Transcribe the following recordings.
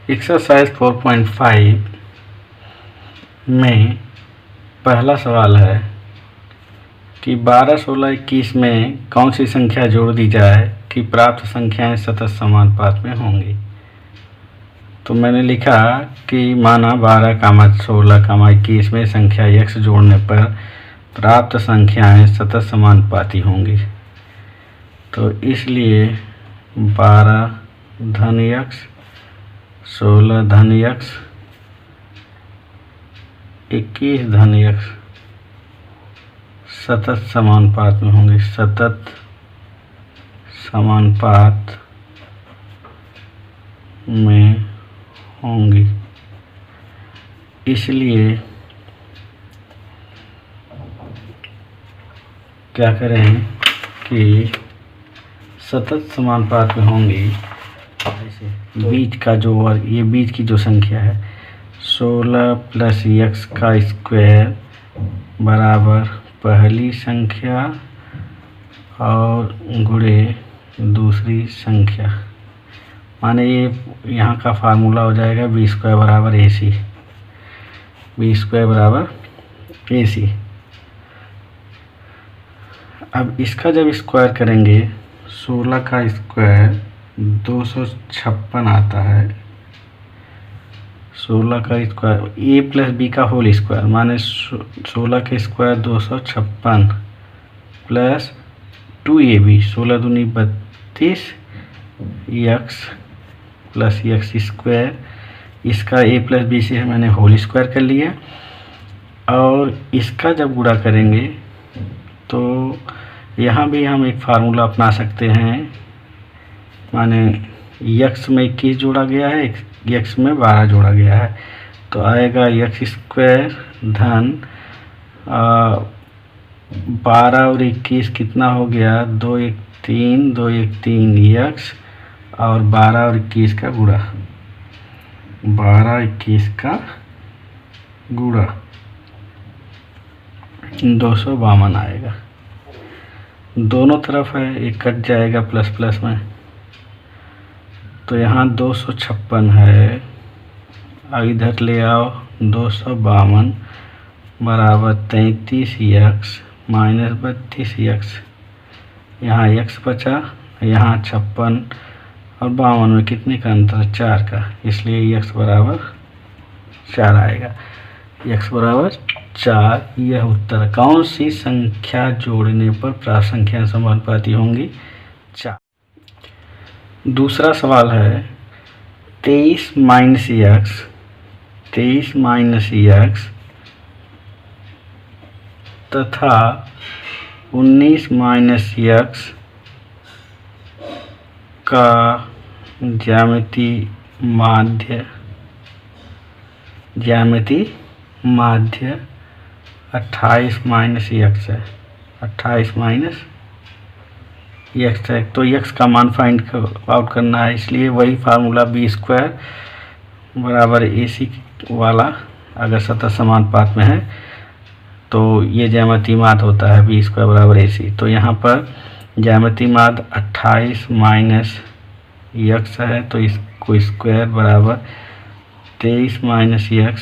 Exercise 4.5 में पहला सवाल है कि 12, 16, 21 में कौन सी संख्या जोड़ दी जाए कि प्राप्त संख्याएं सतत समानुपात में होंगी। तो मैंने लिखा कि माना 12, 16, 21 में संख्या x जोड़ने पर प्राप्त संख्याएं सतत समानुपाती होंगी। तो इसलिए 12 धन x, 16 धन x, 21 धन x सतत समानुपात में होंगे, सतत समानुपात में होंगी। इसलिए क्या करें कि सतत समानुपात में होंगी। बीच का जो वर्ग, ये बीच की जो संख्या है 16 प्लस x का स्क्वायर बराबर पहली संख्या और गुणे दूसरी संख्या। माने ये यहाँ का फार्मूला हो जाएगा बी स्क्वायर बराबर ए सी, बी स्क्वायर बराबर ए सी। अब इसका जब स्क्वायर करेंगे 16 का स्क्वायर 256 आता है। 16 का स्क्वायर ए प्लस बी का होल स्क्वायर माने 16 के स्क्वायर 256 प्लस 2ab, 16 दूनी 32 x प्लस एक्स स्क्वायर। इसका a प्लस बी से मैंने होल स्क्वायर कर लिया और इसका जब गुणा करेंगे तो यहाँ भी हम एक फार्मूला अपना सकते हैं। माने x में 21 जोड़ा गया है, x में 12 जोड़ा गया है, तो आएगा एक्स स्क्वायर धन 12 और 21 कितना हो गया 2 1 3, 2 1 3 x और 12 और 21 का गुणा, 12 21 का गुणा 252 आएगा। दोनों तरफ है, एक कट जाएगा प्लस प्लस में, तो यहाँ 256 है, अब इधर ले आओ 252 बराबर 33x माइनस 32x। यहाँ x बचा, यहाँ 56 और 52 में कितने का अंतर, 4 का, इसलिए x बराबर 4 आएगा। x बराबर 4 यह उत्तर। कौन सी संख्या जोड़ने पर प्राप्त संख्या समानुपाती होंगी, 4। दूसरा सवाल है 23 माइनस x तथा 19 माइनस x का ज्यामितीय माध्य 28 माइनस x है, 28 माइनस x है। तो x का मान फाइंड आउट करना है, इसलिए वही फार्मूला बी स्क्वायर बराबर ए सी वाला अगर सतत समानुपात में है तो ये ज्यामितीय माध्य होता है बी स्क्वायर बराबर ए सी। तो यहाँ पर ज्यामितीय माध्य 28 माइनस x है, तो इसको स्क्वायर बराबर 23 माइनस x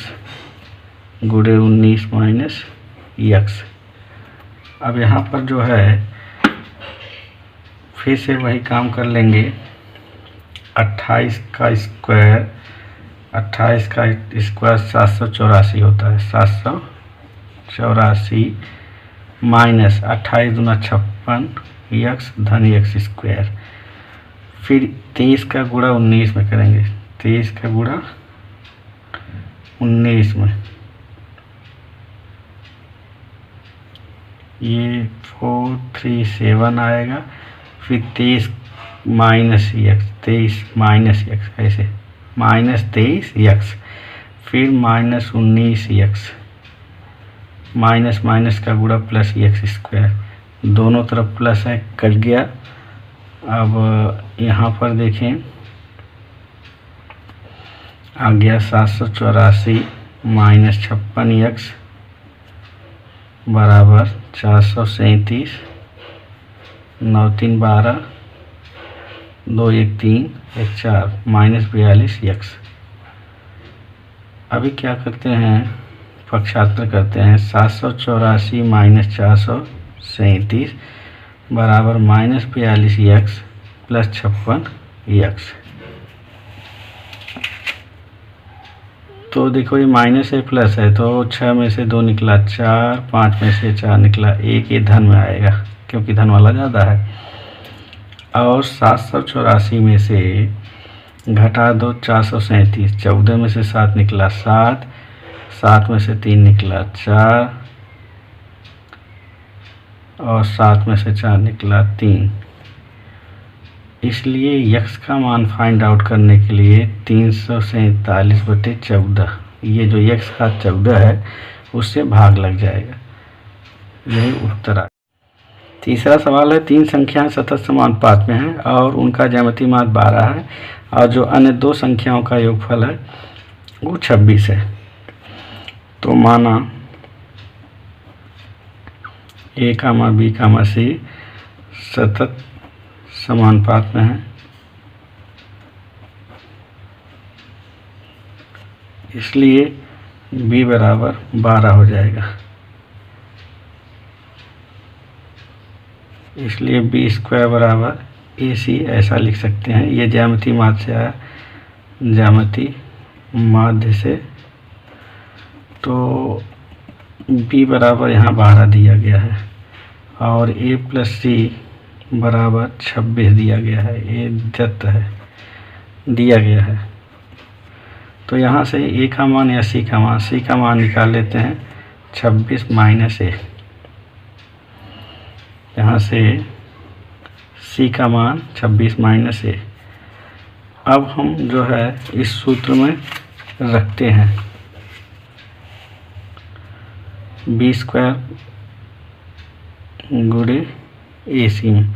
गुणे 19 माइनस x। अब यहाँ पर जो है फिर से वही काम कर लेंगे। 28 का स्क्वायर 784 होता है, 784 माइनस 28 दूना 56 x धन x स्क्वायर। फिर 23 का गुणा 19 में करेंगे, 23 का गुणा 19 में, ये 437 आएगा। फिर 23 माइनस x, 23 माइनस x ऐसे माइनस 23 x, फिर माइनस 19 x, माइनस माइनस का गुणा प्लस x स्क्वायर, दोनों तरफ प्लस है, कट गया। अब यहाँ पर देखें आ गया 784 माइनस 56x बराबर 437, 9 3 12, 2 1 3 1 4 माइनस 42 x। अभी क्या करते हैं, पक्षांतर करते हैं। 784 माइनस 437 बराबर -42x प्लस 56x। तो देखो ये माइनस है प्लस है, तो 6 में से 2 निकला 4, 5 में से 4 निकला 1, ये धन में आएगा क्योंकि धन वाला ज़्यादा है। और 784 में से घटा दो 437, 14 में से 7 निकला 7, 7 में से 3 निकला 4 और 7 में से 4 निकला 3। इसलिए x का मान फाइंड आउट करने के लिए 347/14, ये जो x का 14 है उससे भाग लग जाएगा, यही उत्तर आ। तीसरा सवाल है, 3 संख्याएं सतत समानुपात में हैं और उनका ज्यामितीय मान 12 है और जो अन्य 2 संख्याओं का योगफल है वो 26 है। तो माना a, b, c सतत समानुपात में है, इसलिए b बराबर 12 हो जाएगा। इसलिए b² बराबर AC ऐसा लिख सकते हैं। ये ज्यामितीय माध्य से आया, ज्यामितीय माध्य से। तो b बराबर यहाँ 12 दिया गया है और a + c बराबर 26 दिया गया है, ये दत्त है, दिया गया है। तो यहाँ से a का मान या c का मान निकाल लेते हैं। 26 - a, यहाँ से c का मान 26 - a। अब हम जो है इस सूत्र में रखते हैं b² गुणे AC में।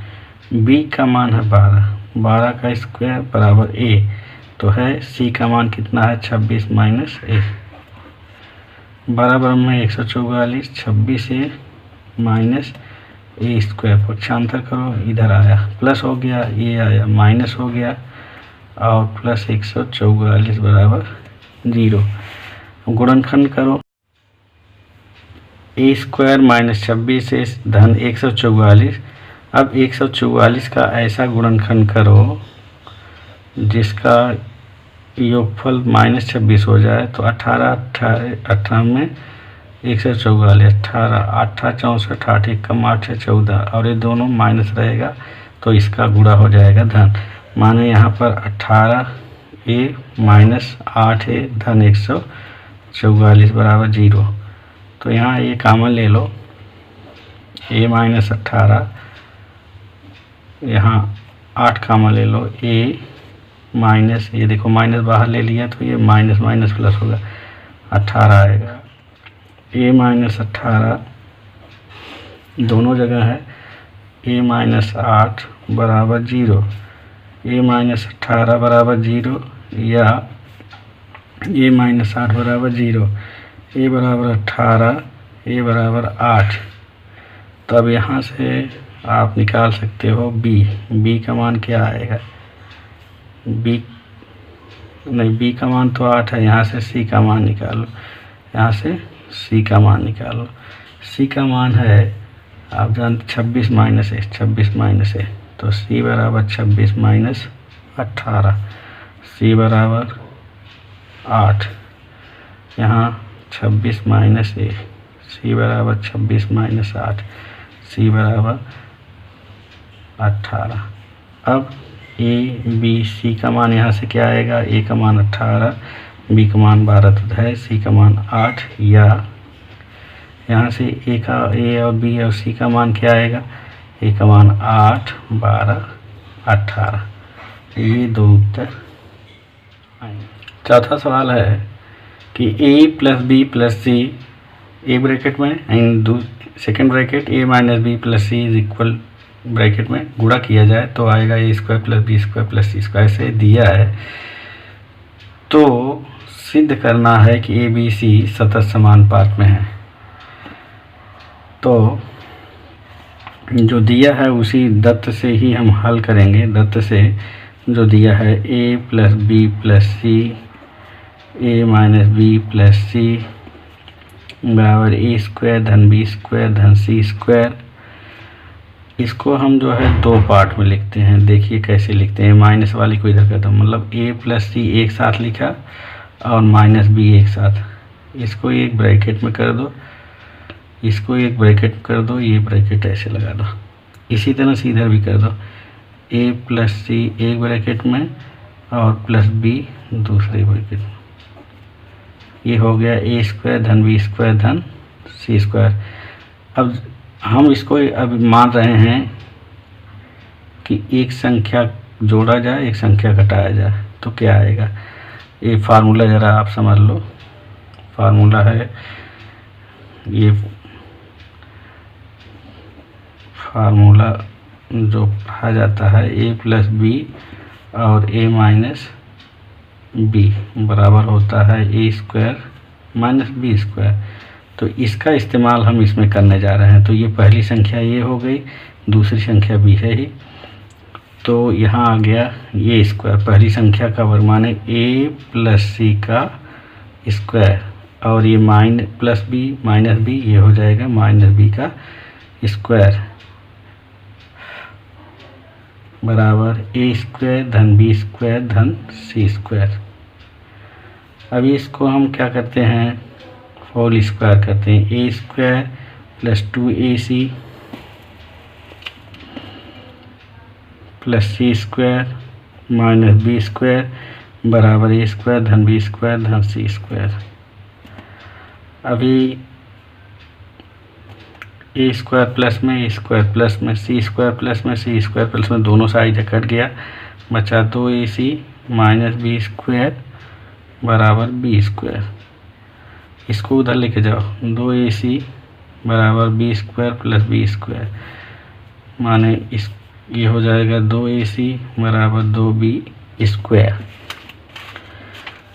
b का मान है 12, 12 का स्क्वायर बराबर a, तो है c का मान कितना है 26 - a बराबर में 144, 26a माइनस a²। पक्षांतर करो, इधर आया प्लस हो गया, ये आया माइनस हो गया और प्लस 144 बराबर 0। गुणनखंड करो, a² - 26 से धन 144। अब 144 का ऐसा गुणनखंड करो जिसका योगफल -26 हो जाए। तो 18 में 144, 18, 8 64, 8 1 8 14 और ये दोनों माइनस रहेगा तो इसका गुणा हो जाएगा धन। माने यहाँ पर 18a माइनस 8a धन 144 बराबर 0। तो यहाँ ये कॉमन ले लो, a - 18, यहाँ 8 कॉमन ले लो, a माइनस, ये देखो माइनस बाहर ले लिया तो ये माइनस माइनस प्लस होगा, 18 आएगा। a - 18 दोनों जगह है, a - 8 बराबर 0, a - 18 बराबर 0 या a - 8 बराबर 0, a बराबर 18, a बराबर 8। तब यहाँ से आप निकाल सकते हो b का मान क्या आएगा, b का मान तो 8 है, यहाँ से c का मान निकालो, यहाँ से c का मान निकालो। c का मान है आप जानते 26 - a, तो c बराबर 26 - 18, c बराबर 8, यहाँ 26 - a, c बराबर 26 - 8, c बराबर 18। अब a b c का मान यहाँ से क्या आएगा, a का मान 18, b का मान 12 तो है, c का मान 8, या यहाँ से a और b और c का मान क्या आएगा, a का मान 8, 12, 18। ये 2 उत्तर आएंगे। चौथा सवाल है कि a + b + c a bracket में and second bracket a - b + c is equal bracket में गुणा किया जाए तो आएगा a² + b² + c²। ऐसे दिया है तो सिद्ध करना है कि a b c सतत समानुपात में है। तो जो दिया है उसी दत्त से ही हम हल करेंगे। दत्त से जो दिया है a + b + c A minus B plus सी बराबर ए स्क्वायर धन बी स्क्वायर धन सी स्क्वायर। इसको हम जो है दो पार्ट में लिखते हैं। देखिए कैसे लिखते हैं, माइनस वाली को इधर कर दो, मतलब ए प्लस सी एक साथ लिखा और माइनस बी एक साथ। इसको एक ब्रैकेट में कर दो, इसको एक ब्रैकेट कर दो, ये ब्रैकेट ऐसे लगा दो। इसी तरह से इधर भी कर दो, ए प्लस सी एक ब्रैकेट में और प्लस बी दूसरे ब्रैकेट में। ये हो गया ए स्क्वायर धन बी स्क्वायर धन सी स्क्वायर। अब हम इसको अब मान रहे हैं कि एक संख्या जोड़ा जाए एक संख्या घटाया जाए, तो क्या आएगा। ये फार्मूला ज़रा आप समझ लो। फार्मूला है, ये फार्मूला जो पढ़ा जाता है ए प्लस बी और ए माइनस बी बराबर होता है ए स्क्वायर माइनस बी स्क्वायर। तो इसका इस्तेमाल हम इसमें करने जा रहे हैं। तो ये पहली संख्या ये हो गई, दूसरी संख्या भी है ही, तो यहाँ आ गया ये स्क्वायर। पहली संख्या का वर्ग माने ए प्लस सी का स्क्वायर और ये प्लस बी माइनस बी, ये हो जाएगा माइनस बी का स्क्वायर बराबर ए स्क्वायर धन बी स्क्वायर धन सी स्क्वायर। अभी इसको हम क्या करते हैं, होल स्क्वायर करते हैं। ए स्क्वायर प्लस 2ac प्लस सी स्क्वायर माइनस बी स्क्वायर बराबर ए स्क्वायर धन बी स्क्वायर धन सी स्क्वायर। अभी ए स्क्वायर प्लस में ए स्क्वायर प्लस में सी स्क्वायर प्लस में सी स्क्वायर प्लस में, दोनों साइड कट गया, बचा 2ac माइनस बी स्क्वायर बराबर बी स्क्वायर। इसको उधर लेके जाओ, 2ac बराबर b square plus b square, माने इस ये हो जाएगा 2ac बराबर 2b स्क्वायर।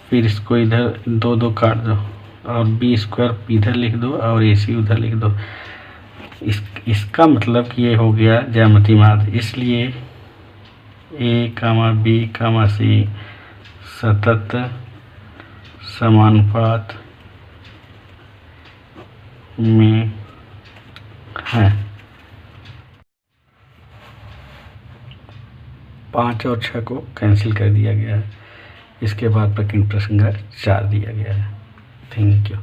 फिर इसको इधर दो दो काट दो और बी स्क्वायर इधर लिख दो और ac उधर लिख दो। इसका मतलब कि ये हो गया ज्यामितीय माध्य। इसलिए a कामा बी कामा सी सतत समानुपात में है। 5 और 6 को कैंसिल कर दिया गया है। इसके बाद प्रकीर्ण प्रसंग 4 दिया गया है। Thank you.